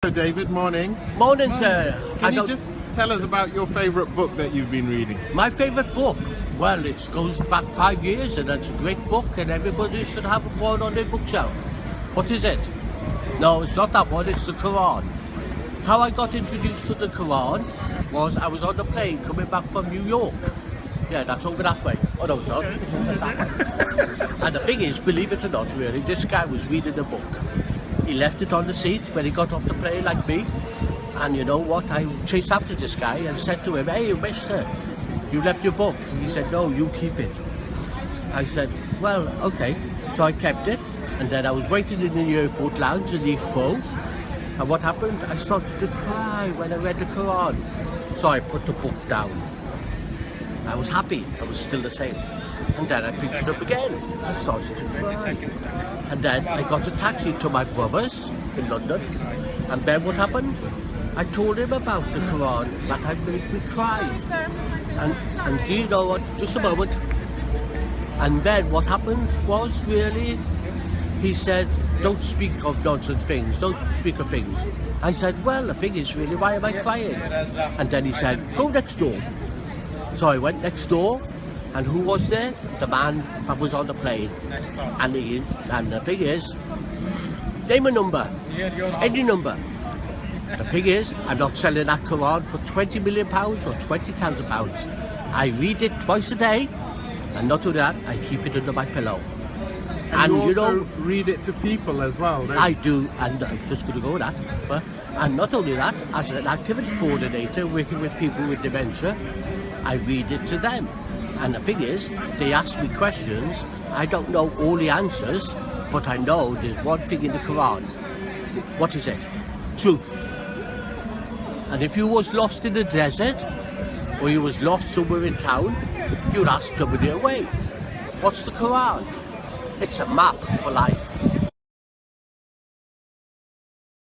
Hello David, morning. Morning, sir. Can you just tell us about your favourite book that you've been reading? My favourite book? Well, it goes back 5 years and it's a great book and everybody should have one on their bookshelf. What is it? No, it's not that one, it's the Quran. How I got introduced to the Quran was I was on the plane coming back from New York. Yeah, that's over that way. Oh no, it's not. It's over that way. And the thing is, believe it or not, really, this guy was reading a book. He left it on the seat when he got off the plane like me. And you know what? I chased after this guy and said to him, "Hey, mister, you left your book." He said, "No, you keep it." I said, "Well, okay." So I kept it. And then I was waiting in the airport lounge in Heathrow. And what happened? I started to cry when I read the Quran. So I put the book down. I was happy. I was still the same. And then I picked it up again. I started to cry. And then I got a taxi to my brother's in London. And then what happened? I told him about the Quran that had made me cry. And do you know what? Just a moment. And then what happened was really, he said, "Don't speak of nonsense things, don't speak of things." I said, "Well, the thing is really, why am I crying?" And then he said, "Go next door." So I went next door, and who was there? The man that was on the plane. And the thing is, name a number, any number. The thing is, I'm not selling that Quran for £20 million or £20,000. I read it twice a day, and not only that, I keep it under my pillow. And you also read it to people as well, don't you? I do, and I'm just going to go with that. And not only that, as an activity coordinator working with people with dementia, I read it to them. And the thing is, they ask me questions, I don't know all the answers, but I know there's one thing in the Quran. What is it? Truth. And if you was lost in the desert, or you was lost somewhere in town, you'd ask somebody away. What's the Quran? It's a map for life.